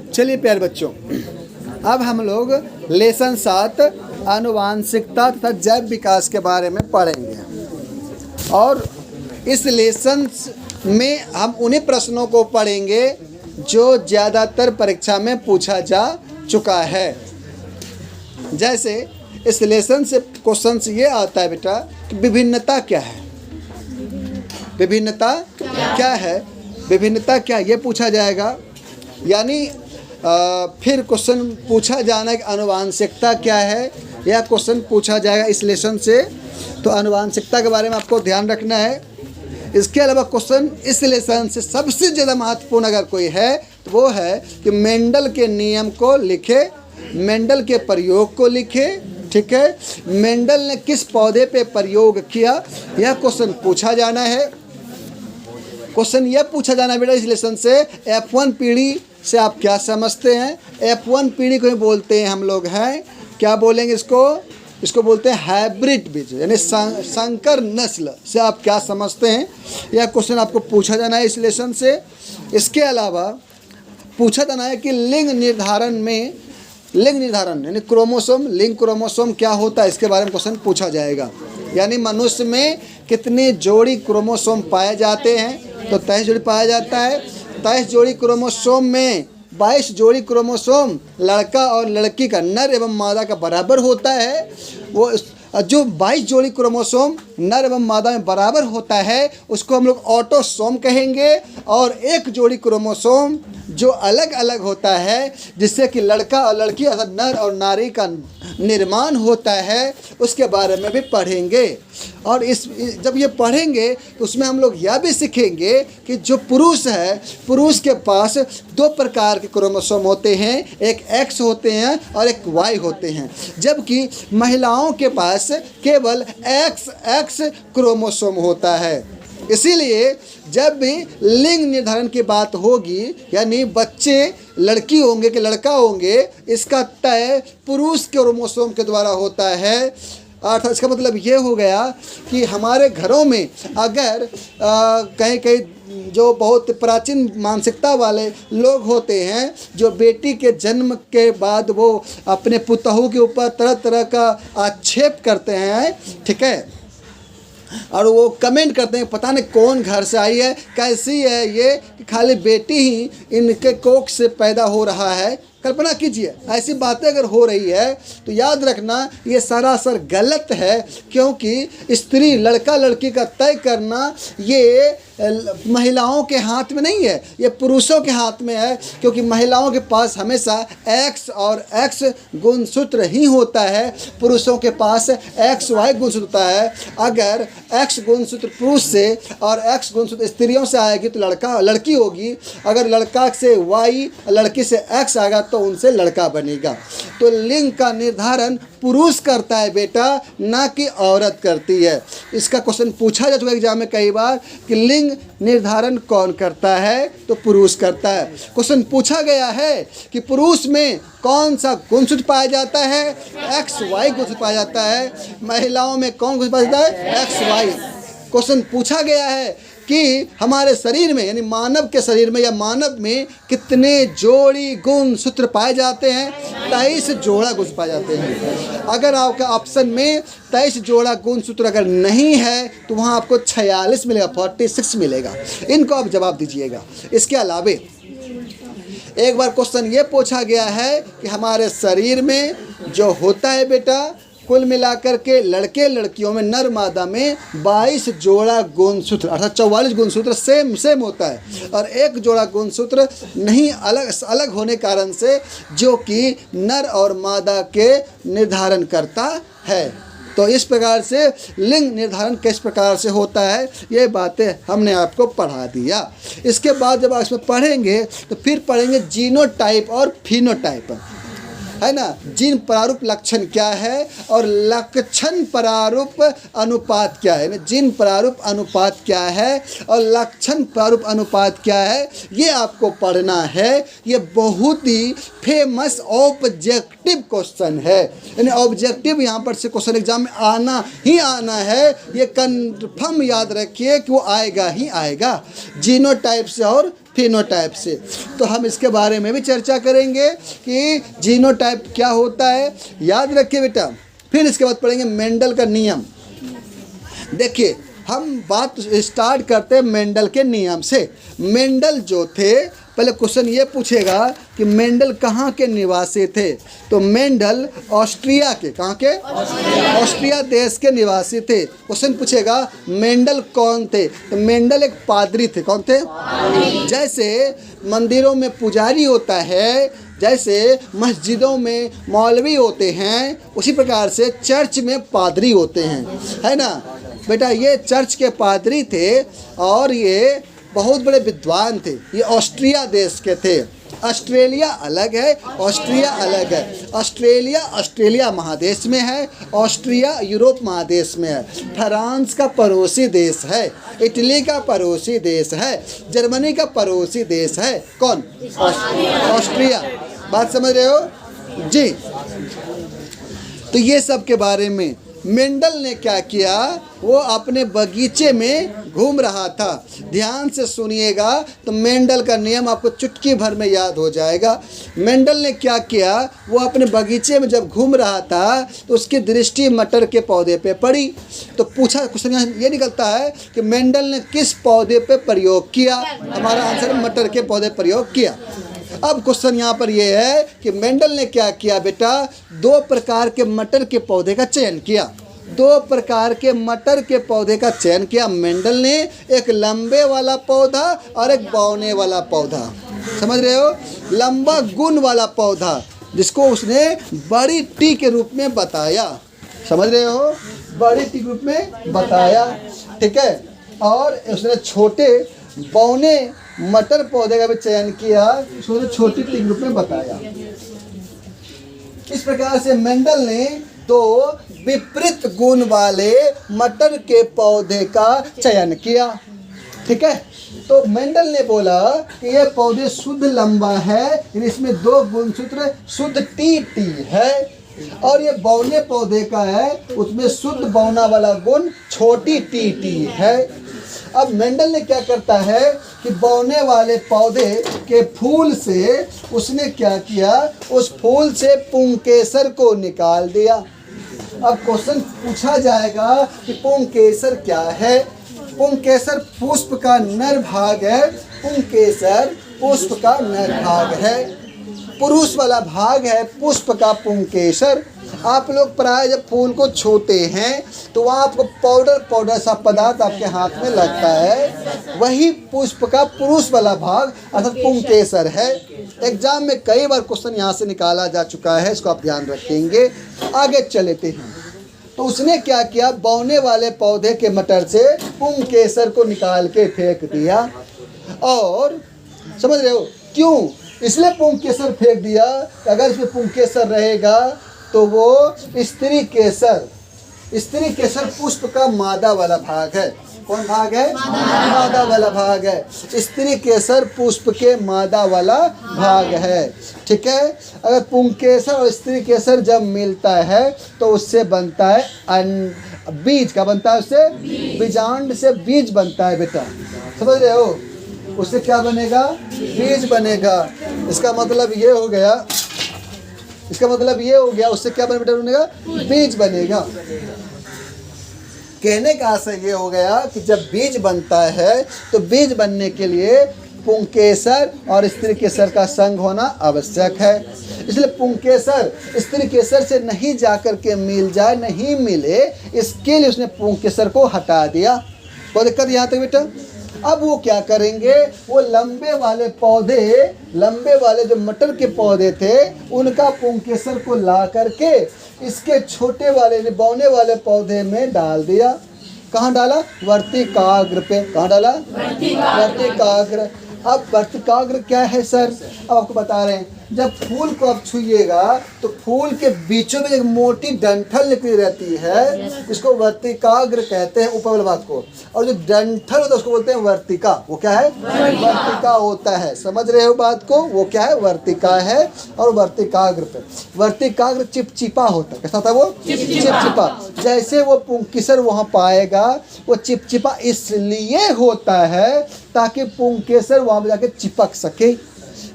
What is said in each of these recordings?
चलिए प्यारे बच्चों, अब हम लोग लेसन 7 आनुवांशिकता तथा जैव विकास के बारे में पढ़ेंगे। और इस लेसन में हम उन्हीं प्रश्नों को पढ़ेंगे जो ज़्यादातर परीक्षा में पूछा जा चुका है। जैसे इस लेसन से क्वेश्चन ये आता है बेटा कि विभिन्नता क्या है, विभिन्नता क्या है, विभिन्नता क्या ये पूछा जाएगा। यानी फिर क्वेश्चन पूछा जाना कि आनुवांशिकता क्या है, यह क्वेश्चन पूछा जाएगा इस लेसन से। तो आनुवांशिकता के बारे में आपको ध्यान रखना है। इसके अलावा क्वेश्चन इस लेसन से सबसे ज़्यादा महत्वपूर्ण अगर कोई है तो वो है कि मेंडल के नियम को लिखे, मेंडल के प्रयोग को लिखे। ठीक है, मेंडल ने किस पौधे पे प्रयोग किया, यह क्वेश्चन पूछा जाना है। क्वेश्चन यह पूछा जाना है बेटा इस लेसन से F1 पीढ़ी से आप क्या समझते हैं। F1 पीढ़ी को ही बोलते हैं हम लोग हैं, क्या बोलेंगे इसको बोलते हैं हाइब्रिड बीज, यानी संकर नस्ल से आप क्या समझते हैं। यह क्वेश्चन आपको पूछा जाना है इस लेसन से। इसके अलावा पूछा जाना है कि लिंग निर्धारण में, लिंग निर्धारण यानी क्रोमोसोम, लिंग क्रोमोसोम क्या होता है, इसके बारे में क्वेश्चन पूछा जाएगा। यानी मनुष्य में कितने जोड़ी क्रोमोसोम पाए जाते हैं, तो 23 जोड़ी पाया जाता है। 23 जोड़ी क्रोमोसोम में 22 जोड़ी क्रोमोसोम लड़का और लड़की का, नर एवं मादा का बराबर होता है। वो जो 22 जोड़ी क्रोमोसोम नर एवं मादा में बराबर होता है उसको हम लोग ऑटोसोम कहेंगे। और एक जोड़ी क्रोमोसोम जो अलग अलग होता है जिससे कि लड़का और लड़की अर्थात नर और नारी का निर्माण होता है, उसके बारे में भी पढ़ेंगे। और जब ये पढ़ेंगे तो उसमें हम लोग यह भी सीखेंगे कि जो पुरुष है, पुरुष के पास 2 प्रकार के क्रोमोसोम होते हैं, एक X होते हैं और एक Y होते हैं, जबकि महिलाओं के पास केवल XX क्रोमोसोम होता है। इसीलिए जब भी लिंग निर्धारण की बात होगी, यानी बच्चे लड़की होंगे कि लड़का होंगे, इसका तय पुरुष क्रोमोसोम के द्वारा होता है। अर्थात इसका मतलब ये हो गया कि हमारे घरों में अगर कहीं कहीं जो बहुत प्राचीन मानसिकता वाले लोग होते हैं, जो बेटी के जन्म के बाद वो अपने पुतोहू के ऊपर तरह तरह का आक्षेप करते हैं, ठीक है, और वो कमेंट करते हैं पता नहीं कौन घर से आई है, कैसी है ये, कि खाली बेटी ही इनके कोख से पैदा हो रहा है। कल्पना कीजिए ऐसी बातें अगर हो रही है तो याद रखना ये सरासर गलत है, क्योंकि स्त्री लड़का लड़की का तय करना ये महिलाओं के हाथ में नहीं है, ये पुरुषों के हाथ में है। क्योंकि महिलाओं के पास हमेशा X और X गुणसूत्र ही होता है, पुरुषों के पास XY गुणसूत्र होता है। अगर X गुणसूत्र पुरुष से और X गुणसूत्र स्त्रियों से आएगी तो लड़का लड़की होगी, अगर लड़का से Y लड़की से X आएगा तो उनसे लड़का बनेगा। तो लिंग का निर्धारण पुरुष करता है बेटा, ना कि औरत करती है। इसका क्वेश्चन पूछा जा चुका है एग्जाम में कई बार कि लिंग निर्धारण कौन करता है, तो पुरुष करता है। क्वेश्चन पूछा गया है कि पुरुष में कौन सा गुणसूत्र पाया जाता है, XY गुणसूत्र पाया जाता है। महिलाओं में कौन गुणसूत्र पाया जाता है, XY। क्वेश्चन पूछा गया है कि हमारे शरीर में यानी मानव के शरीर में या मानव में कितने जोड़ी गुणसूत्र पाए जाते हैं, 23 जोड़ा गुणसूत्र पाए जाते हैं। अगर आपका ऑप्शन में 23 जोड़ा गुणसूत्र अगर नहीं है तो वहाँ आपको 46 मिलेगा, 46 मिलेगा। इनको आप जवाब दीजिएगा। इसके अलावे एक बार क्वेश्चन ये पूछा गया है कि हमारे शरीर में जो होता है बेटा, कुल मिलाकर के लड़के लड़कियों में नर मादा में 22 जोड़ा गुणसूत्र अर्थात 44 गुणसूत्र सेम होता है, और एक जोड़ा गुणसूत्र नहीं अलग होने कारण से जो कि नर और मादा के निर्धारण करता है। तो इस प्रकार से लिंग निर्धारण किस प्रकार से होता है ये बातें हमने आपको पढ़ा दिया। इसके बाद जब आप इसमें पढ़ेंगे तो फिर पढ़ेंगे जीनोटाइप और फिनोटाइप, है ना। जीन प्रारूप लक्षण क्या है और लक्षण प्रारूप अनुपात क्या है, जीन प्रारूप अनुपात क्या है और लक्षण प्रारूप अनुपात क्या है, ये आपको पढ़ना है। ये बहुत ही फेमस ऑब्जेक्टिव क्वेश्चन है, यानी ऑब्जेक्टिव यहाँ पर से क्वेश्चन एग्जाम में आना ही आना है। ये कन्फर्म याद रखिए कि वो आएगा ही आएगा, जीनोटाइप से और फिनोटाइप से। तो हम इसके बारे में भी चर्चा करेंगे कि जीनोटाइप क्या होता है, याद रखिए बेटा। फिर इसके बाद पढ़ेंगे मेंडल का नियम। देखिए हम बात स्टार्ट करते हैं मेंडल के नियम से। मेंडल जो थे, पहले क्वेश्चन ये पूछेगा कि मेंडल कहाँ के निवासी थे। तो मेंडल ऑस्ट्रिया के, कहाँ के? ऑस्ट्रिया देश के निवासी थे। क्वेश्चन पूछेगा मेंडल कौन थे। तो मेंडल एक पादरी थे। कौन थे? जैसे मंदिरों में पुजारी होता है, जैसे मस्जिदों में मौलवी होते हैं, उसी प्रकार से चर्च में पादरी होते हैं, है ना बेटा। ये चर्च के पादरी थे और ये बहुत बड़े विद्वान थे। ये ऑस्ट्रिया देश के थे। ऑस्ट्रेलिया अलग है, ऑस्ट्रिया अलग है। ऑस्ट्रेलिया महादेश में है, ऑस्ट्रिया यूरोप महादेश में है। फ्रांस का पड़ोसी देश है, इटली का पड़ोसी देश है, जर्मनी का पड़ोसी देश है। कौन? ऑस्ट्रिया। बात समझ रहे हो जी? तो ये सब के बारे में मेंडल ने क्या किया, वो अपने बगीचे में घूम रहा था। ध्यान से सुनिएगा तो मेंडल का नियम आपको चुटकी भर में याद हो जाएगा। मेंडल ने क्या किया, वो अपने बगीचे में जब घूम रहा था तो उसकी दृष्टि मटर के पौधे पे पड़ी। तो पूछा, क्वेश्चन यहाँ ये निकलता है कि मेंडल ने किस पौधे पे प्रयोग किया। हमारा आंसर मटर के पौधे प्रयोग किया। अब क्वेश्चन यहाँ पर ये है कि मेंडल ने क्या किया बेटा, 2 प्रकार के मटर के पौधे का चयन किया। 2 प्रकार के मटर के पौधे का चयन किया मेंडल ने, एक लंबे वाला पौधा और एक बौने वाला पौधा। समझ रहे हो? लंबा गुण वाला पौधा जिसको उसने बड़ी टी के रूप में बताया। समझ रहे हो? बड़ी टी के रूप में बताया, ठीक है। और उसने छोटे बौने मटर पौधे का भी चयन किया, उसको छोटी टी के रूप में बताया। इस प्रकार से मेंडल ने 2 विपरीत गुण वाले मटर के पौधे का चयन किया, ठीक है। तो मेंडल ने बोला कि ये पौधे शुद्ध लंबा है, इसमें 2 गुणसूत्र शुद्ध टी है, और ये बौने पौधे का है, उसमें शुद्ध बौना वाला गुण छोटी टी है। अब मेंडल ने क्या करता है कि बौने वाले पौधे के फूल से उसने क्या किया, उस फूल से पुंकेसर को निकाल दिया। अब क्वेश्चन पूछा जाएगा कि पुंकेसर क्या है। पुंकेसर पुष्प का नर भाग है। पुंकेसर पुष्प का नर भाग है, पुरुष वाला भाग है पुष्प का पुंकेसर। आप लोग प्राय जब फूल को छूते हैं तो वहाँ आपको पाउडर सा पदार्थ आपके हाथ में लगता है, वही पुष्प का पुरुष वाला भाग अर्थात पुंकेसर है। एग्जाम में कई बार क्वेश्चन यहाँ से निकाला जा चुका है, इसको आप ध्यान रखेंगे। आगे चलते हैं। तो उसने क्या किया, बौने वाले पौधे के मटर से पुंकेसर को निकाल के फेंक दिया। और समझ रहे हो क्यों? इसलिए पुंकेसर फेंक दिया, अगर इसमें पुंकेसर रहेगा तो वो स्त्री केसर पुष्प का मादा वाला भाग है। कौन भाग है? मादा वाला भाग है। स्त्री केसर पुष्प के मादा वाला भाग है, ठीक है। अगर पुंकेसर और स्त्री केसर जब मिलता है तो उससे बनता है बीज। का बनता है? उससे बीजांड से बीज बनता है बेटा। समझ रहे हो? उससे क्या बनेगा? बीज बनेगा। इसका मतलब ये हो गया, उससे क्या बनेगा? बीज बनेगा। कहने का आशय ये हो गया कि जब बीज बनता है तो बीज बनने के लिए पुंकेसर और स्त्री केसर का संग होना आवश्यक है। इसलिए पुंकेसर स्त्री केसर से नहीं जाकर के मिल जाए, नहीं मिले, इसके लिए उसने पुंकेसर को हटा दिया। कोई दिक्कत यहाँ तक बेटा? अब वो क्या करेंगे, वो लंबे वाले जो मटर के पौधे थे उनका पुंकेसर को ला करके इसके छोटे वाले बौने वाले पौधे में डाल दिया। कहाँ डाला? वर्तिकाग्र पे। कहाँ डाला? वर्तिकाग्र। अब वर्तिकाग्र क्या है सर? अब आपको बता रहे हैं। जब फूल को आप छुइएगा तो फूल के बीचों में एक मोटी डंठल निकली रहती है, इसको वर्तिकाग्र कहते हैं, ऊपर वाले भाग को। और जो डंठल होता है उसको बोलते हैं वर्तिका। वो क्या है? वर्तिका होता है। समझ रहे हो बात को? वो क्या है? वर्तिका है। और वर्तिकाग्र पे वर्तिकाग्र चिपचिपा होता है। कैसा था वो? चिपचिपा। जैसे वो पुंकेसर वहाँ पाएगा, वो चिपचिपा इसलिए होता है ताकि पुंकेसर वहाँ पर जाके चिपक सके।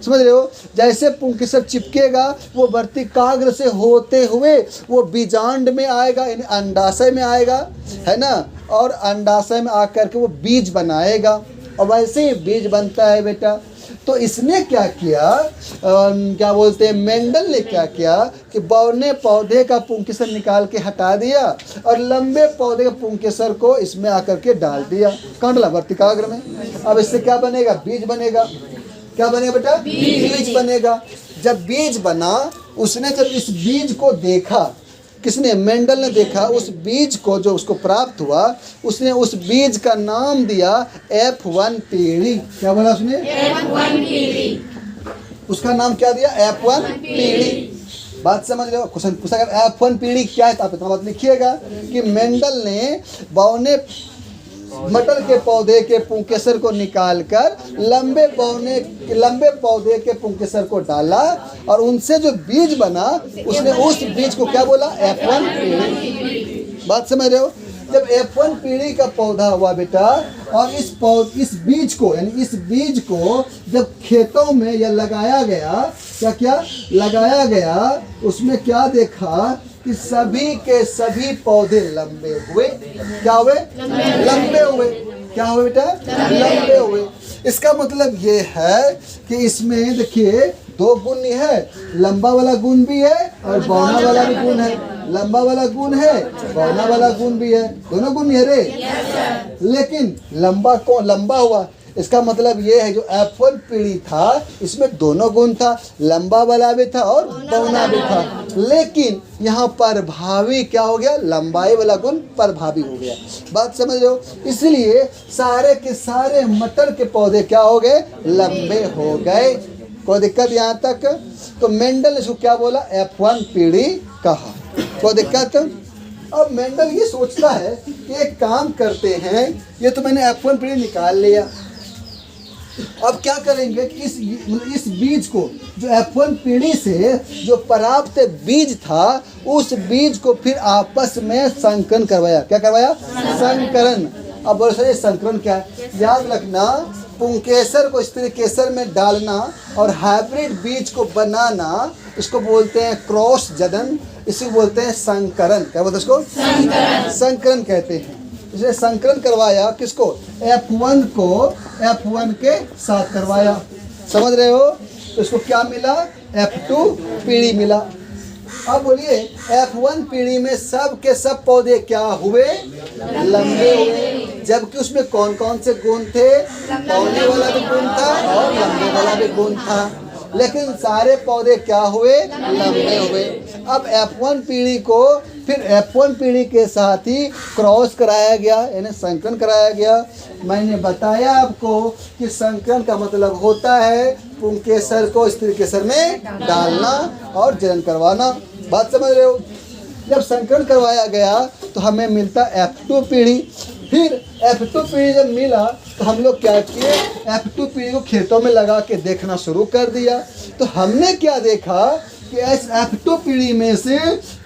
समझ रहे हो? जैसे पुंकेसर चिपकेगा वो वर्तिकाग्र से होते हुए वो बीजांड में आएगा, यानी अंडाशय में आएगा, है ना, और अंडाशय में आकर के वो बीज बनाएगा, और वैसे ही बीज बनता है बेटा। तो इसने क्या किया, क्या बोलते हैं, मेंडल ने क्या किया कि बौने पौधे का पुंकेसर निकाल के हटा दिया और लंबे पौधे के पुंकेसर को इसमें आकर के डाल दिया, कहाँ डाला, वर्तिकाग्र में। अब इससे क्या बनेगा, बीज बनेगा। क्या बनेगा बेटा, बीज बनेगा। जब बीज बना, उसने जब इस बीज को देखा, किसने, मेंडल ने देखा उस बीज को, जो उसको प्राप्त हुआ, उसने उस बीज का नाम दिया F1 पीढ़ी। क्या बोला उसने, F1 पीढ़ी। उसका नाम क्या दिया, F1 पीढ़ी। बात समझ रहे हो? क्वेश्चन पूछा कर F1 पीढ़ी क्या है, तो आप इतना बात लिखिएगा कि मेंडल ने बौने मटर के पौधे के पुंकेसर को निकालकर लंबे पौधे के पुंकेसर को डाला और उनसे जो बीज बना, उसने उस बीज को क्या बोला, F1 पीढ़ी। बात समझ रहे हो? जब F1 पीढ़ी का पौधा हुआ बेटा, और इस बीज को, यानी इस बीज को जब खेतों में या लगाया गया, क्या लगाया गया, उसमें क्या देखा कि सभी के सभी पौधे लंबे हुए। क्या हुए, लंबे हुए। क्या हुए बेटा, लंबे हुए। इसका मतलब ये है कि इसमें देखिए दो गुण है, लंबा वाला गुण भी है और बौना वाला भी गुण है। लंबा वाला गुण है, बौना वाला गुण भी है, दोनों गुण है रे। लेकिन लंबा हुआ, इसका मतलब ये है जो F1 पीढ़ी था, इसमें दोनों गुण था, लंबा वाला भी था और बौना भी था। लेकिन यहाँ प्रभावी क्या हो गया, लंबाई वाला गुण प्रभावी हो गया। बात समझ रहे हो? इसलिए सारे के सारे मटर के पौधे क्या हो गए, लंबे हो गए। कोई दिक्कत यहाँ तक? तो मेंडल ने इसको क्या बोला, F1 पीढ़ी कहा। कोई दिक्कत? अब मेंडल ये सोचता है कि एक काम करते हैं, ये तो मैंने F1 पीढ़ी निकाल लिया, अब क्या करेंगे कि इस बीज को, जो F1 पीढ़ी से जो प्राप्त बीज था, उस बीज को फिर आपस में संकरण करवाया। क्या करवाया, संकरण। अब बोलो सर ये संकरण क्या है? याद रखना, पुंकेसर को स्त्रीकेसर में डालना और हाइब्रिड बीज को बनाना, इसको बोलते हैं क्रॉस जनन, इसी बोलते हैं संकरण। क्या बोलते हैं इसको, संकरण कहते हैं। इसने संकलन करवाया किसको, F1 को F1 के साथ करवाया। समझ रहे हो? तो इसको क्या मिला, F2 पीढ़ी मिला। अब बोलिए F1 पीढ़ी में सब के सब पौधे क्या हुए, लंबे हुए। जबकि उसमें कौन कौन से गुण थे, पौधे वाला भी गुण था और लंबे वाला भी गुण था, लेकिन सारे पौधे क्या हुए, लंबे हुए। अब F1 पीढ़ी को फिर F1 पीढ़ी के साथ ही क्रॉस कराया गया, यानी संकरण कराया गया। मैंने बताया आपको कि संकरण का मतलब होता है पुंकेसर को स्त्रीकेसर में डालना और जनन करवाना। बात समझ रहे हो? जब संकरण करवाया गया तो हमें मिलता F2 पीढ़ी। फिर F2 पीढ़ी जब मिला तो हम लोग क्या किए, F2 पीढ़ी को खेतों में लगा के देखना शुरू कर दिया। तो हमने क्या देखा कि इस F2 पीढ़ी में से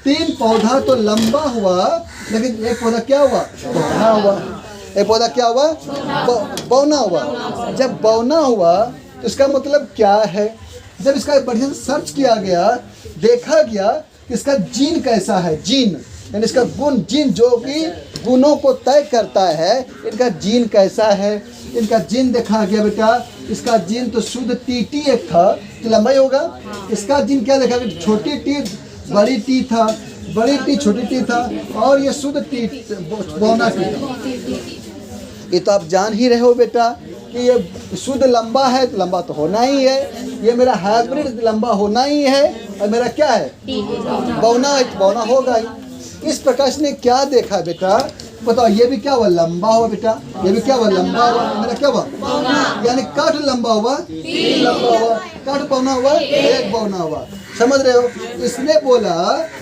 3 पौधा तो लंबा हुआ, लेकिन एक पौधा क्या हुआ, बौना हुआ। एक पौधा क्या हुआ, बौना हुआ। जब बौना हुआ तो इसका मतलब क्या है, जब इसका बढ़िया से सर्च किया गया, देखा गया कि इसका जीन कैसा है, जीन यानी इसका गुण, जीन जो कि गुणों को तय करता है, इनका जीन कैसा है। इनका जीन देखा गया बेटा, इसका जीन तो शुद्ध टी एक था, तो लंबाई होगा। इसका जीन क्या देखा गया, छोटी टी बड़ी टी था, बड़ी टी छोटी टी था, और ये शुद्ध टी बौना टी था। ये तो आप जान ही रहे हो बेटा कि ये शुद्ध लंबा है तो लंबा तो होना ही है, ये मेरा हाइब्रिड लंबा होना ही है, और मेरा क्या है, बौना है तो बौना होगा ही। इस प्रकार से क्या देखा बेटा, बताओ, ये भी क्या हुआ, लंबा हुआ बेटा, ये भी क्या हुआ, लंबा हुआ, मेरा क्या हुआ, यानी काठ लंबा हुआ, लंबा हुआ, काठ बौना हुआ, एक बौना हुआ। समझ रहे हो? इसने बोला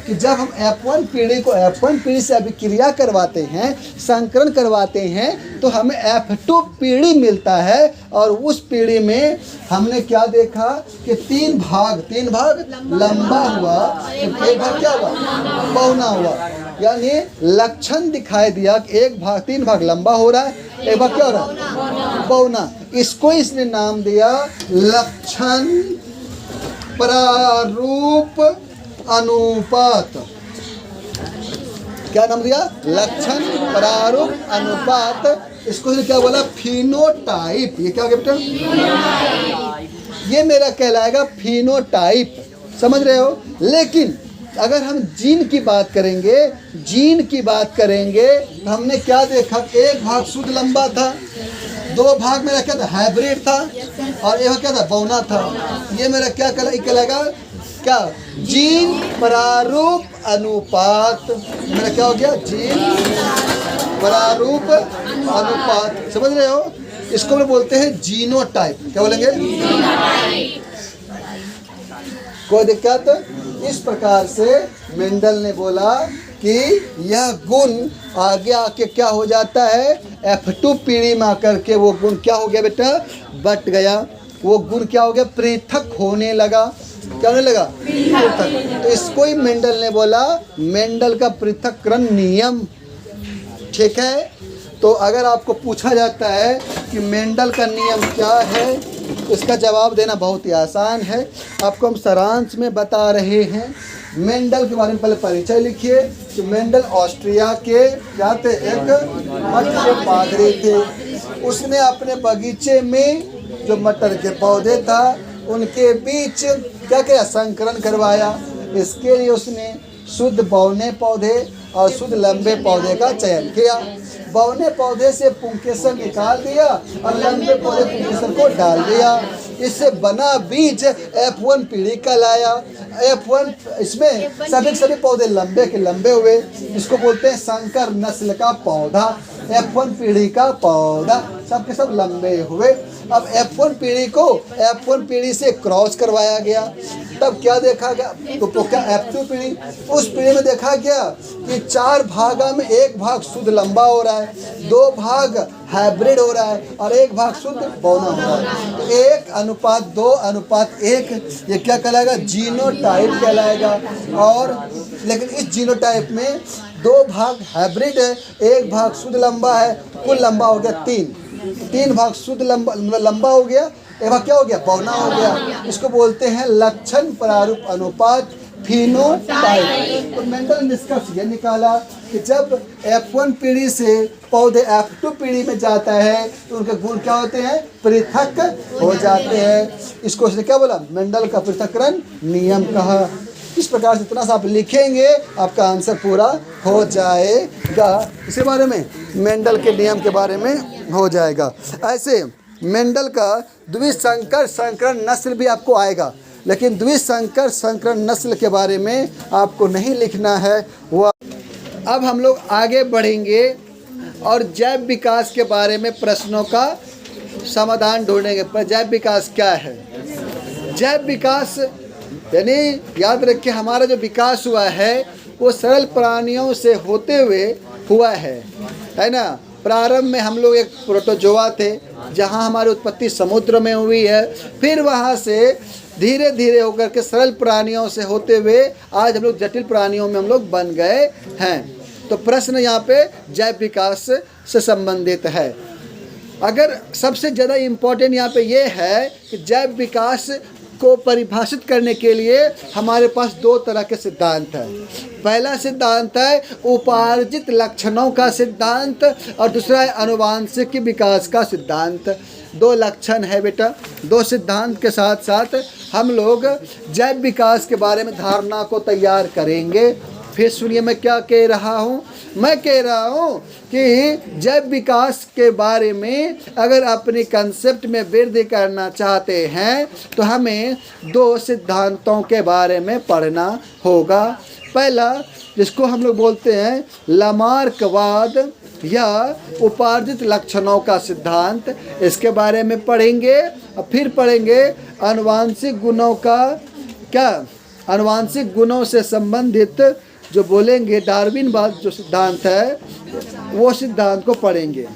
कि जब हम F1 पीढ़ी को F1 पीढ़ी से अभिक्रिया करवाते हैं, संकरण करवाते हैं, तो हमें F2 पीढ़ी मिलता है। और उस पीढ़ी में हमने क्या देखा कि 3 भाग लंबा हुआ, एक भाग क्या हुआ, बौना हुआ। यानी लक्षण दिखाई दिया कि 3 भाग लंबा हो रहा है, एक भाग क्या हो रहा है? बौना। इसको इसने नाम दिया लक्षण प्रारूप अनुपात। क्या नाम दिया? लक्षण प्रारूप अनुपात। इसको इसने क्या बोला? फिनोटाइप। ये क्या हो गया बेटा? ये मेरा कहलाएगा फिनोटाइप, समझ रहे हो। लेकिन अगर हम जीन की बात करेंगे, जीन की बात करेंगे तो हमने क्या देखा? एक भाग शुद्ध लंबा था, दो भाग मेरा क्या था? हाइब्रिड था, और एक क्या था? बौना था। ये मेरा क्या कहलाएगा? क्या? जीन प्रारूप अनुपात। मेरा क्या हो गया? जीन प्रारूप अनुपात, समझ रहे हो। इसको हम बोलते हैं जीनोटाइप। क्या बोलेंगे? कोई दिक्कत? इस प्रकार से मेंडल ने बोला कि यह गुण आगे आके क्या हो जाता है? F2 पीढ़ी में आकर के वो गुण क्या हो गया बेटा? बट गया। वो गुण क्या हो गया? पृथक होने लगा। क्या होने लगा? पृथक। तो इसको ही मेंडल ने बोला मेंडल का पृथक्करण नियम। ठीक है। तो अगर आपको पूछा जाता है कि मेंडल का नियम क्या है, इसका जवाब देना बहुत ही आसान है। आपको हम सारांश में बता रहे हैं। मेंडल के बारे में पहले परिचय लिखिए कि मेंडल ऑस्ट्रिया के क्या थे? एक मठ के पादरी थे। उसने अपने बगीचे में जो मटर के पौधे था उनके बीच क्या किया? संकरण करवाया। इसके लिए उसने शुद्ध बौने पौधे और शुद्ध लंबे पौधे का चयन किया। बौने पौधे से पुंकेसर निकाल दिया और लंबे पौधे पुंकेसर को डाल दिया। इससे बना बीज F1 पीढ़ी का लाया। F1 इसमें सभी पौधे लंबे के लंबे हुए। इसको बोलते हैं संकर नस्ल का पौधा। F1 पीढ़ी का पौधा सबके सब लंबे हुए। अब F1 पीढ़ी को F1 पीढ़ी से क्रॉस करवाया गया। तब क्या देखा गया? तो क्या F2 पीढ़ी, उस पीढ़ी में देखा गया कि 4 भागा में एक भाग शुद्ध लंबा हो रहा है, 2 भाग हाइब्रिड हो रहा है और 1 भाग शुद्ध बौना हो रहा है। तो 1:2:1 ये क्या कहलाएगा? जीनोटाइप कहलाएगा। और लेकिन इस जीनोटाइप में 2 भाग हाइब्रिड है, 1 भाग शुद्ध लंबा है, कुल लंबा हो गया 3 भाग शुद्ध लंबा हो गया, एक भाग क्या हो गया? बौना हो गया। इसको बोलते हैं लक्षण प्रारूप अनुपात, फिनोटाइप। तो मेंडल ने निष्कर्ष ये निकाला कि जब F1 पीढ़ी से पौधे F2 पीढ़ी में जाता है तो उनके गुण क्या होते हैं? पृथक हो जाते हैं। इसको उसने क्या बोला? मेंडल का पृथक्करण नियम कहा। इस प्रकार से इतना सा आप लिखेंगे आपका आंसर पूरा हो जाएगा। इसके बारे में मेंडल के नियम के बारे में हो जाएगा। ऐसे मेंडल का द्विसंकर संकरण नस्ल भी आपको आएगा, लेकिन द्विसंकर संकरण नस्ल के बारे में आपको नहीं लिखना है। वो अब हम लोग आगे बढ़ेंगे और जैव विकास के बारे में प्रश्नों का समाधान ढूंढेंगे। पर जैव विकास क्या है? जैव विकास यानी याद रखिए हमारा जो विकास हुआ है वो सरल प्राणियों से होते हुए हुआ है ना। प्रारंभ में हम लोग एक प्रोटोजोआ थे जहाँ हमारी उत्पत्ति समुद्र में हुई है। फिर वहाँ से धीरे धीरे होकर के सरल प्राणियों से होते हुए आज हम लोग जटिल प्राणियों में हम लोग बन गए हैं। तो प्रश्न यहाँ पे जैव विकास से संबंधित है। अगर सबसे ज़्यादा इम्पोर्टेंट यहाँ पे ये है कि जैव विकास को परिभाषित करने के लिए हमारे पास 2 तरह के सिद्धांत हैं। पहला सिद्धांत है उपार्जित लक्षणों का सिद्धांत और दूसरा है आनुवांशिक विकास का सिद्धांत। 2 लक्षण है बेटा। 2 सिद्धांत के साथ साथ हम लोग जैव विकास के बारे में धारणा को तैयार करेंगे। फिर सुनिए मैं क्या कह रहा हूँ। मैं कह रहा हूँ कि जैव विकास के बारे में अगर अपने कंसेप्ट में वृद्धि करना चाहते हैं तो हमें 2 सिद्धांतों के बारे में पढ़ना होगा। पहला जिसको हम लोग बोलते हैं लामार्कवाद या उपार्जित लक्षणों का सिद्धांत, इसके बारे में पढ़ेंगे। और फिर पढ़ेंगे आनुवांशिक गुणों का क्या, आनुवांशिक गुणों से संबंधित जो बोलेंगे डार्विनवाद जो सिद्धांत है वो सिद्धांत को पढ़ेंगे।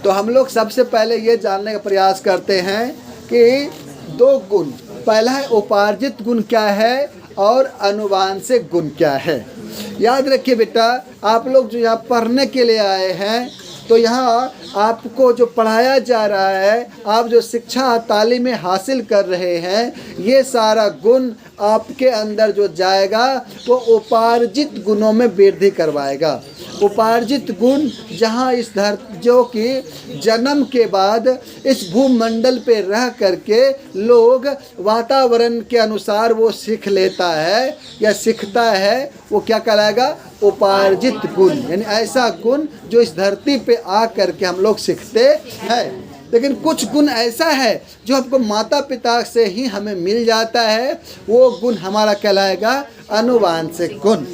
तो हम लोग सबसे पहले ये जानने का प्रयास करते हैं कि 2 गुण, पहला है उपार्जित गुण क्या है और आनुवांशिक गुण क्या है। याद रखिए बेटा, आप लोग जो यहाँ पढ़ने के लिए आए हैं तो यहाँ आपको जो पढ़ाया जा रहा है, आप जो शिक्षा तालीमें हासिल कर रहे हैं, ये सारा गुण आपके अंदर जो जाएगा वो उपार्जित गुणों में वृद्धि करवाएगा। उपार्जित गुण जहाँ इस धरती जो कि जन्म के बाद इस भूमंडल पे रह करके लोग वातावरण के अनुसार वो सीख लेता है या सीखता है, वो क्या कहलाएगा? उपार्जित गुण। यानी ऐसा गुण जो इस धरती पे आ करके हम लोग सीखते हैं। लेकिन कुछ गुण ऐसा है जो हमको माता पिता से ही हमें मिल जाता है, वो गुण हमारा कहलाएगा अनुवांशिक गुण।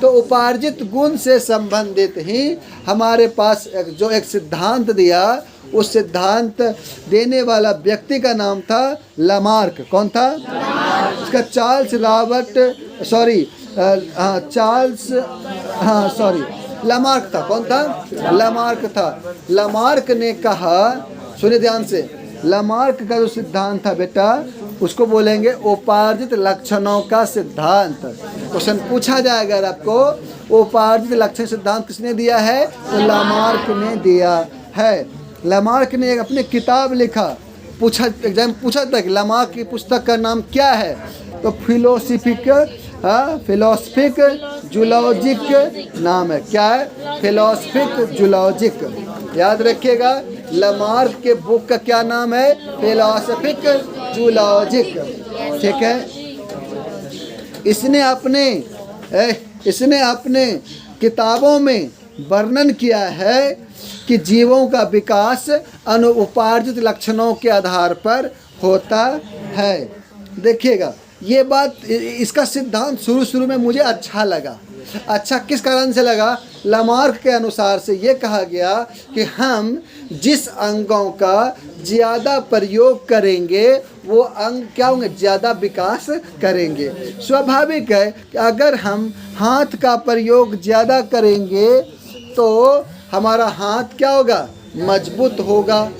तो उपार्जित गुण से संबंधित ही हमारे पास जो एक सिद्धांत दिया, उस सिद्धांत देने वाला व्यक्ति का नाम था लामार्क। कौन था? उसका लामार्क था। कौन था? लामार्क था। लामार्क ने कहा, सुनिए ध्यान से, लामार्क का जो सिद्धांत था बेटा, उसको बोलेंगे उपार्जित लक्षणों का सिद्धांत। क्वेश्चन पूछा जाएगा अगर आपको, उपार्जित लक्षण सिद्धांत किसने दिया है? तो लामार्क ने दिया है। लामार्क ने एक अपनी किताब लिखा, एग्जाम पूछा था कि लामार्क की पुस्तक का नाम क्या है? तो फिलोसफिक जूलॉजिक नाम है। क्या है? Philosophic zoologic. याद रखिएगा, लामार्क के बुक का क्या नाम है? Philosophic zoologic. ठीक है। इसने अपने किताबों में वर्णन किया है कि जीवों का विकास उपार्जित लक्षणों के आधार पर होता है। देखिएगा, ये बात, इसका सिद्धांत शुरू में मुझे अच्छा लगा। अच्छा किस कारण से लगा? लामार्क के अनुसार से ये कहा गया कि हम जिस अंगों का ज़्यादा प्रयोग करेंगे वो अंग क्या होंगे? ज़्यादा विकास करेंगे। स्वाभाविक है कि अगर हम हाथ का प्रयोग ज़्यादा करेंगे तो हमारा हाथ क्या होगा? मजबूत होगा।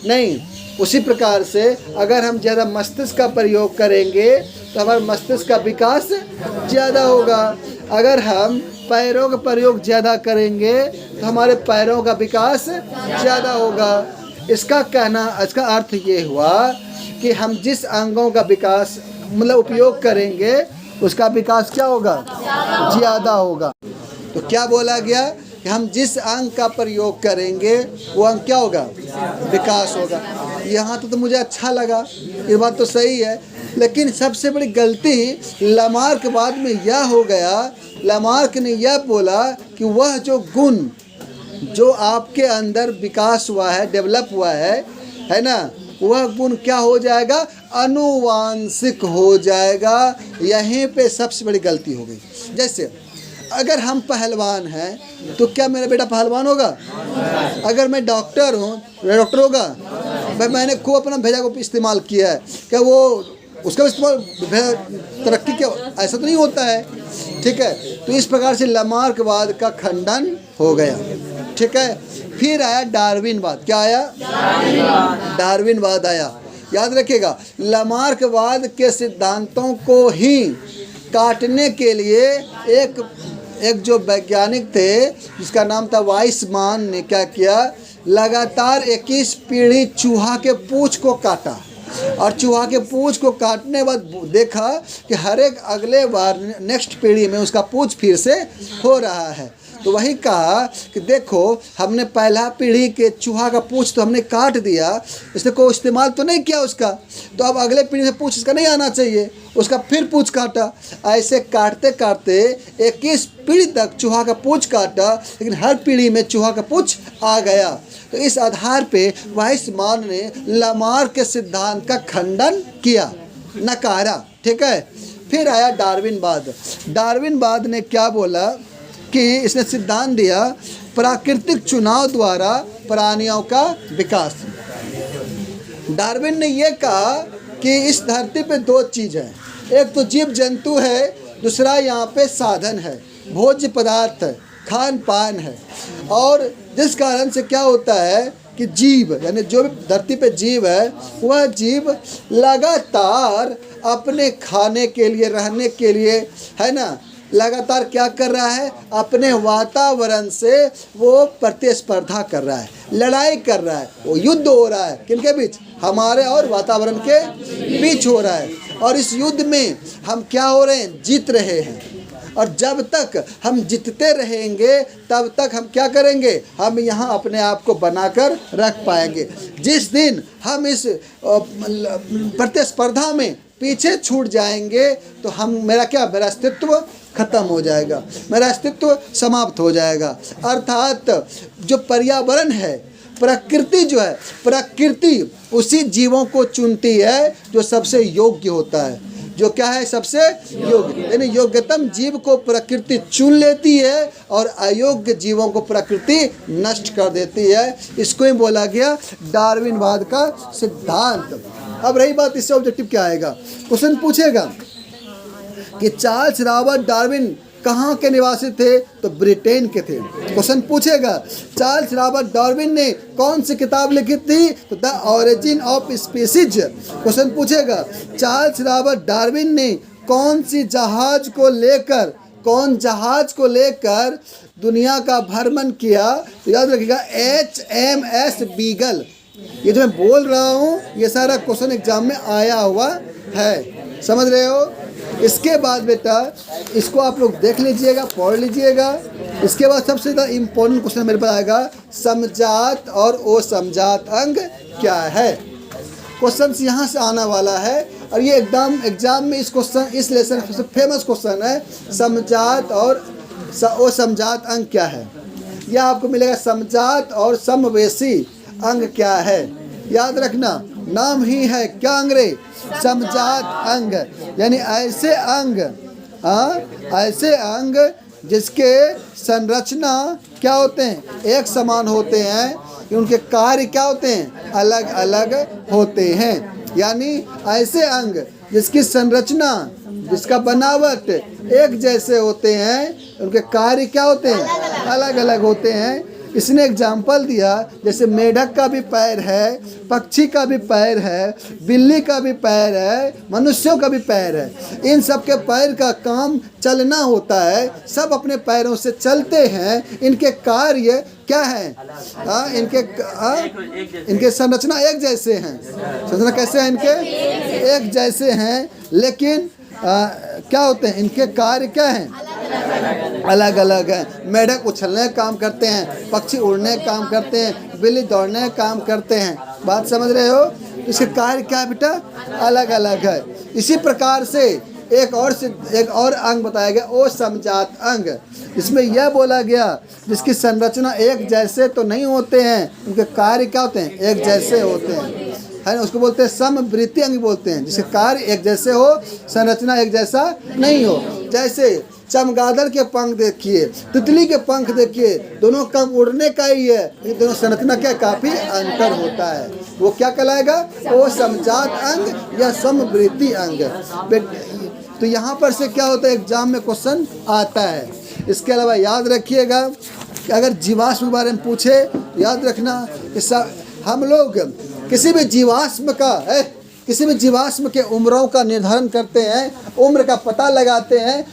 नहीं, उसी प्रकार से अगर हम ज़्यादा मस्तिष्क का प्रयोग करेंगे तो हमारा मस्तिष्क का विकास ज़्यादा होगा। अगर हम पैरों का प्रयोग ज़्यादा करेंगे तो हमारे पैरों का विकास ज़्यादा होगा। इसका अर्थ ये हुआ कि हम जिस अंगों का विकास मतलब उपयोग करेंगे उसका विकास क्या होगा? ज़्यादा होगा। तो क्या बोला गया कि हम जिस अंग का प्रयोग करेंगे वो अंग क्या होगा? विकास होगा। यहाँ तो मुझे अच्छा लगा, ये बात तो सही है। लेकिन सबसे बड़ी गलती लामार्क बाद में यह हो गया, लामार्क ने यह बोला कि वह जो गुण जो आपके अंदर विकास हुआ है, डेवलप हुआ है ना, वह गुण क्या हो जाएगा? अनुवांशिक हो जाएगा। यहीं पे सबसे बड़ी गलती हो गई। जैसे अगर हम पहलवान हैं तो क्या मेरा बेटा पहलवान होगा? अगर मैं डॉक्टर हूँ, मेरा डॉक्टर होगा? भाई मैंने खूब अपना भेजा को इस्तेमाल किया है, क्या वो उसका इस्तेमाल तरक्की क्या? ऐसा तो नहीं होता है। ठीक है। तो इस प्रकार से लामार्कवाद का खंडन हो गया। ठीक है। फिर आया डार्विनवाद। क्या आया? डार्विनवाद आया। याद रखिएगा, लामार्कवाद के सिद्धांतों को ही काटने के लिए एक जो वैज्ञानिक थे जिसका नाम था वाइसमान ने क्या किया? लगातार 21 पीढ़ी चूहा के पूंछ को काटा और चूहा के पूंछ को काटने के बाद देखा कि हर एक अगले बार नेक्स्ट पीढ़ी में उसका पूंछ फिर से हो रहा है। तो वही कहा कि देखो, हमने पहला पीढ़ी के चूहा का पूंछ तो हमने काट दिया, इसने कोई इस्तेमाल तो नहीं किया उसका, तो अब अगले पीढ़ी से पूंछ इसका नहीं आना चाहिए, उसका फिर पूंछ काटा। ऐसे काटते काटते 21 पीढ़ी तक चूहा का पूंछ काटा, लेकिन हर पीढ़ी में चूहा का पूंछ आ गया। तो इस आधार पे वाइसमान ने लामार्क के सिद्धांत का खंडन किया, नकारा। ठीक है। फिर आया डार्विनवाद। डार्विनवाद ने क्या बोला कि इसने सिद्धांत दिया प्राकृतिक चुनाव द्वारा प्राणियों का विकास। डार्विन ने यह कहा कि इस धरती पे दो चीज़ है, एक तो जीव जंतु है, दूसरा यहाँ पे साधन है, भोज्य पदार्थ है, खान पान है। और जिस कारण से क्या होता है कि जीव यानी जो भी धरती पे जीव है, वह जीव लगातार अपने खाने के लिए, रहने के लिए, है ना, लगातार क्या कर रहा है, अपने वातावरण से वो प्रतिस्पर्धा कर रहा है, लड़ाई कर रहा है, वो युद्ध हो रहा है। किनके बीच? हमारे और वातावरण के बीच हो रहा है। और इस युद्ध में हम क्या हो रहे हैं? जीत रहे हैं। और जब तक हम जीतते रहेंगे तब तक हम क्या करेंगे? हम यहाँ अपने आप को बनाकर रख पाएंगे। जिस दिन हम इस प्रतिस्पर्धा में पीछे छूट जाएंगे तो मेरा अस्तित्व खत्म हो जाएगा, मेरा अस्तित्व समाप्त हो जाएगा। अर्थात जो पर्यावरण है, प्रकृति जो है, प्रकृति उसी जीवों को चुनती है जो सबसे योग्य होता है। जो क्या है? सबसे योग्य, यानी योग्यतम जीव को प्रकृति चुन लेती है और अयोग्य जीवों को प्रकृति नष्ट कर देती है। इसको ही बोला गया डार्विनवाद का सिद्धांत। अब रही बात, इससे ऑब्जेक्टिव क्या आएगा? क्वेश्चन पूछेगा कि चार्ल्स रॉबर्ट डार्विन कहाँ के निवासी थे? तो ब्रिटेन के थे। क्वेश्चन पूछेगा चार्ल्स रॉबर्ट डार्विन ने कौन सी किताब लिखी थी? तो the origin of species. Question पूछेगा चार्ल्स रॉबर्ट डार्विन ने कौन जहाज को लेकर दुनिया का भ्रमण किया? तो याद रखिएगा HMS बीगल। ये जो मैं बोल रहा हूँ ये सारा क्वेश्चन एग्जाम में आया हुआ है, समझ रहे हो? इसके बाद बेटा इसको आप लोग देख लीजिएगा, पढ़ लीजिएगा। इसके बाद सबसे ज़्यादा इम्पोर्टेंट क्वेश्चन मेरे पास आएगा, समजात और असमजात अंग क्या है? क्वेश्चन यहाँ से आने वाला है और ये एग्जाम में इस लेसन सबसे फेमस क्वेश्चन है, समजात और असमजात अंग क्या है? यह आपको मिलेगा समजात और समवेशी अंग क्या है? याद रखना, नाम ही है क्या अंग्रे? समजात अंग। यानी ऐसे अंग जिसके संरचना क्या होते हैं? एक समान होते हैं, उनके कार्य क्या होते हैं? अलग अलग होते हैं। यानी ऐसे अंग जिसकी संरचना, जिसका बनावट एक जैसे होते हैं, उनके कार्य क्या होते हैं? अलग अलग होते हैं। इसने एग्जाम्पल दिया, जैसे मेढक का भी पैर है, पक्षी का भी पैर है, बिल्ली का भी पैर है, मनुष्यों का भी पैर है। इन सब के पैर का काम चलना होता है, सब अपने पैरों से चलते हैं। इनके कार्य क्या है? इनके संरचना एक जैसे हैं। संरचना कैसे हैं? इनके एक जैसे हैं, लेकिन क्या होते हैं? इनके कार्य क्या हैं? अलग अलग है। मेढक उछलने का काम करते हैं, पक्षी उड़ने का काम करते हैं, बिल्ली दौड़ने का काम करते हैं। बात समझ रहे हो? इसके कार्य क्या है बेटा? अलग अलग है। इसी प्रकार से एक और अंग बताया गया, असमजात अंग। इसमें यह बोला गया जिसकी संरचना एक जैसे तो नहीं होते हैं, उनके कार्य क्या होते हैं? एक जैसे होते हैं, है ना? उसको बोलते हैं समवृत्ति अंग बोलते हैं, जिसके कार्य एक जैसे हो, संरचना एक जैसा नहीं हो। जैसे चमगादड़ के पंख देखिए, तितली के पंख देखिए, दोनों का उड़ने का ही है, लेकिन दोनों संरचना क्या काफ़ी अंतर होता है। वो क्या कहलाएगा? वो समजात अंग या समवृत्ति अंग। तो यहाँ पर से क्या होता है? एग्जाम में क्वेश्चन आता है। इसके अलावा याद रखिएगा कि अगर जीवाश्म के बारे में पूछे तो याद रखना कि हम लोग किसी भी जीवाश्म के उम्रों का निर्धारण करते हैं, उम्र का पता लगाते हैं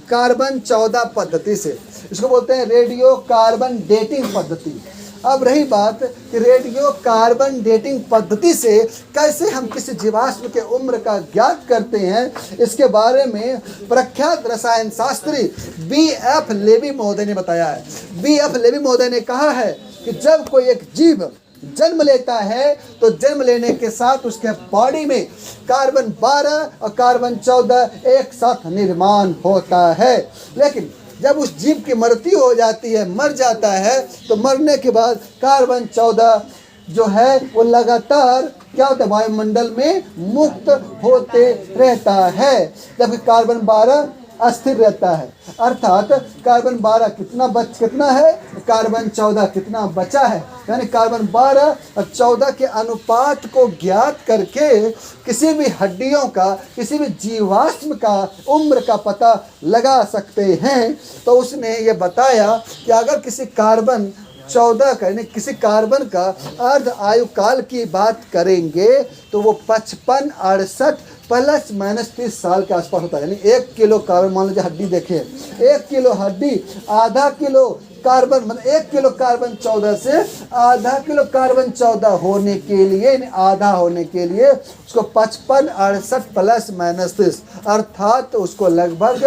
कार्बन 14 पद्धति से। इसको बोलते हैं रेडियो कार्बन डेटिंग पद्धति। अब रही बात कि रेडियो कार्बन डेटिंग पद्धति से कैसे हम किसी जीवाश्म के उम्र का ज्ञात करते हैं, इसके बारे में प्रख्यात रसायन शास्त्री B.F. लेवी महोदय ने बताया है। B.F. लेवी महोदय ने कहा है कि जब कोई एक जीव जन्म लेता है तो जन्म लेने के साथ उसके बॉडी में कार्बन 12 और कार्बन 14 एक साथ निर्माण होता है। लेकिन जब उस जीव की मृत्यु हो जाती है, मर जाता है, तो मरने के बाद कार्बन 14 जो है वो लगातार क्या होता है? वायुमंडल में मुक्त होते रहता है, जबकि कार्बन 12 अस्थिर रहता है। अर्थात कार्बन 12 कितना है, कार्बन 14 कितना बचा है। यानी कार्बन 12 और 14 के अनुपात को ज्ञात करके किसी भी हड्डियों का, किसी भी जीवाश्म का उम्र का पता लगा सकते हैं। तो उसने ये बताया कि अगर किसी कार्बन 14 का, यानी किसी कार्बन का अर्ध आयु काल की बात करेंगे तो वो 55-68 प्लस माइनस 30 साल के आसपास होता है। यानी 1 किलो कार्बन, मान लीजिए हड्डी देखें, 1 किलो हड्डी आधा किलो कार्बन, मतलब 1 किलो कार्बन 14 से आधा किलो कार्बन 14 होने के लिए, यानी आधा होने के लिए उसको 55 68 प्लस माइनस 30, अर्थात उसको लगभग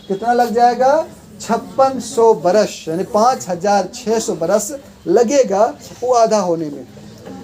कितना लग जाएगा, 5600 बरस, यानी 5600 बरस लगेगा वो आधा होने में।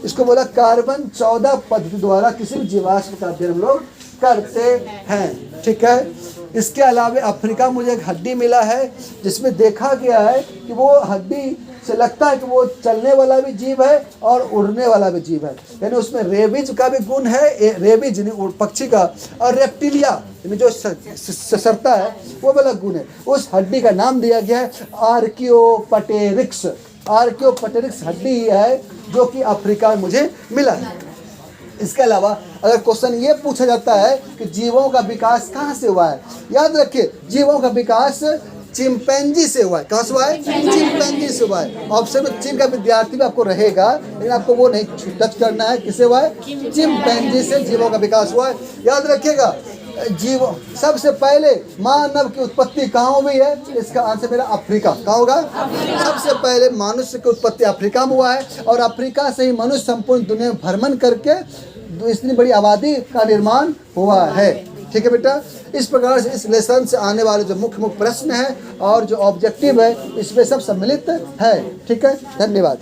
इसको बोला कार्बन 14 पद्धति द्वारा किसी भी जीवाश्म का अध्ययन हम लोग करते हैं। ठीक है, इसके अलावा अफ्रीका मुझे एक हड्डी मिला है जिसमें देखा गया है कि वो हड्डी से लगता है कि वो चलने वाला भी जीव है और उड़ने वाला भी जीव है। यानी उसमें रेबीज का भी गुण है, रेबीज यानी पक्षी का, और रेप्टिलिया यानी जो ससरता है वो वाला गुण है। उस हड्डी का नाम दिया गया है आर्कियोपटेरिक्स। आर्कियोपटेरिक्स हड्डी है जो कि अफ्रीका में मुझे मिला है। इसके अलावा अगर क्वेश्चन ये पूछा जाता है कि जीवों का विकास कहाँ से हुआ है, याद रखिए जीवों का विकास चिंपैंजी से हुआ है। कहाँ से हुआ है? चिंपैंजी से हुआ है। ऑप्शन में चीन का विद्यार्थी भी आपको रहेगा, लेकिन आपको वो नहीं टच करना है। किससे हुआ है? चिंपैंजी से जीवों का विकास हुआ है। याद रखिएगा जीव सबसे पहले मानव की उत्पत्ति कहाँ हुई है? इसका आंसर मेरा अफ्रीका। कहाँ होगा? सबसे पहले मनुष्य की उत्पत्ति अफ्रीका में हुआ है, और अफ्रीका से ही मनुष्य संपूर्ण दुनिया में भ्रमण करके इतनी बड़ी आबादी का निर्माण हुआ है। ठीक है बेटा, इस प्रकार से इस लेसन से आने वाले जो मुख्य प्रश्न है और जो ऑब्जेक्टिव है इसमें सब सम्मिलित है। ठीक है, धन्यवाद।